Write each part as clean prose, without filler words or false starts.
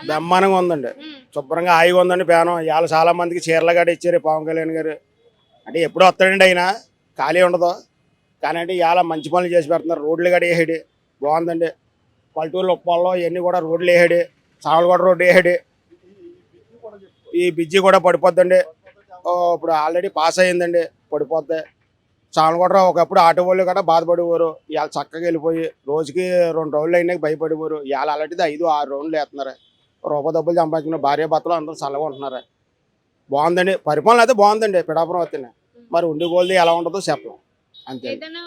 బ్రహ్మాండంగా ఉందండి. శుభ్రంగా హాయిగా ఉందండి ప్యానం. ఇవాళ చాలా మందికి చీరలు గట్రా ఇచ్చారు పవన్ కళ్యాణ్ గారు. అంటే ఎప్పుడూ వస్తాడండి ఆయన, ఖాళీ ఉండదు. కానీ అంటే ఇవాళ మంచి పనులు చేసి పెడుతున్నారు. రోడ్లు గట్రా వేసాడు, బాగుందండి. పల్లెటూరు ఉప్పాల్లో ఇవన్నీ కూడా రోడ్లు వేసాడు. సామలకోట రోడ్డు వేసాడు. ఈ బ్రిడ్జి కూడా పడిపోద్దండి. ఇప్పుడు ఆల్రెడీ పాస్ అయ్యిందండి, పడిపోద్ది. సామలకోట ఒకప్పుడు ఆటో వాళ్ళు కూడా బాధపడేవారు. ఇవాళ చక్కగా వెళ్ళిపోయి రోజుకి 2 రౌండ్లు అయినా భయపడేవారు. ఇవాళ అలాంటిది 5, 6 రౌండ్లు వేస్తున్నారు. రూపాయి డబ్బులు సంపాదించిన భార్య భర్తలు అందరూ చల్లగా ఉంటున్నారు. బాగుందండి, పరిపాలన అయితే బాగుందండి పిఠాపురం వస్తేనే. మరి ఉండి గోల్ది ఎలా ఉంటుందో చెప్పలేం అంతే. ఏదైనా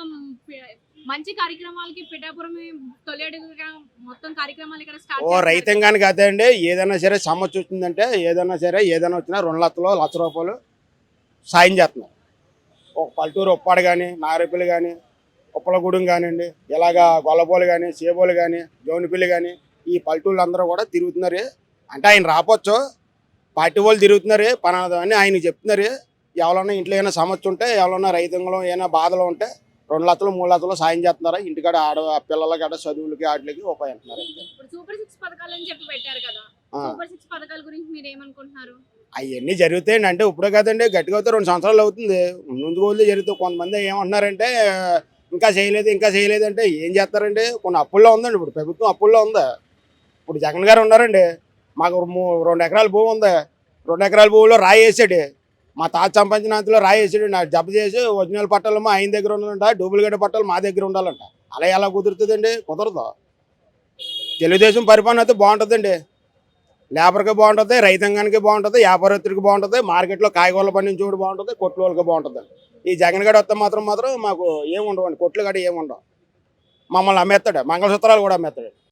మంచి కార్యక్రమాలకి పిఠాపురమే తొలి అడుగుగా మొత్తం కార్యక్రమాలు ఇక్కడ స్టార్ట్ ఓ చేస్తున్నారు. రైతాంగానికి అదే అండి. ఏదైనా సరే సమస్య వచ్చిందంటే ఏదైనా సరే ఏదైనా వచ్చినా 2 లక్షలు, 1 లక్ష రూపాయలు సాయం చేస్తున్నారు. ఒక పల్లెటూరు ఉప్పాడు కానీ, నాగరపల్లి కానీ, ఉప్పలగూడెం కానివ్వండి, ఇలాగా గొల్లపోలు కానీ, సేబోలు కానీ, జోనిపల్లి కానీ, ఈ పల్లెటూళ్ళు అందరూ కూడా తిరుగుతున్నారు. అంటే ఆయన రాపోవచ్చు, పార్టీ వాళ్ళు తిరుగుతున్నారు పలానా అని ఆయనకి చెప్తున్నారు. ఎవరన్నా ఇంట్లో ఏమైనా సమస్య ఉంటే, ఎవరన్నా రైతాంగంలో ఏమైనా బాధలు ఉంటే 2 లక్షలు, 3 లక్షలు సాయం చేస్తున్నారా. ఇంటికాడ పిల్లలకి అక్కడ చదువులకి వాటికి ఉపయోగిస్తున్నారు. ఇప్పుడు సూపర్ 6 పథకాలు అని చెప్పి పెట్టారు కదా. సూపర్ 6 పథకాల గురించి మీరు ఏమనుకుంటున్నారు? అవన్నీ జరుగుతాయండి. అంటే ఇప్పుడు కదండి, గట్టిగా అయితే 2 సంవత్సరాలు అవుతుంది. ముందు రోజులు జరుగుతాయి. కొంతమంది ఏమంటున్నారంటే ఇంకా చేయలేదు అంటే ఏం చేస్తారండి. కొన్ని అప్పుల్లో ఉందండి. ఇప్పుడు ప్రభుత్వం అప్పుల్లో ఉంది. ఇప్పుడు జగన్ గారు ఉన్నారండి, మాకు 2 ఎకరాల భూమి ఉంది. 2 ఎకరాల భూమిలో రాయి వేసాడు. మా తాత సంపాదించిన అంతలో రాయి వేసాడు. నాకు జబ్బు చేసి ఒరిజినల్ పట్టాలమ్మా ఆయన దగ్గర ఉండాలంట, డూప్లికేట్ పట్టాలు మా దగ్గర ఉండాలంట. అలా ఎలా కుదురుతుందండి? కుదరదు. తెలుగుదేశం పరిపాలన అయితే బాగుంటుందండి. లేబర్కి బాగుంటుంది, రైతాంగానికి బాగుంటుంది, వ్యాపారస్తుడికి బాగుంటుంది, మార్కెట్లో కాయగూరలు పండించేవాడు బాగుంటుంది, కొట్లు వాళ్ళకి బాగుంటుంది. ఈ జగన్ గడ వస్తే మాత్రం మాకు ఏమి ఉండవండి. కొట్లు గడ ఏమి ఉండవు. మమ్మల్ని అమ్మేస్తాడు, మంగళసూత్రాలు కూడా అమ్మేస్తాడు.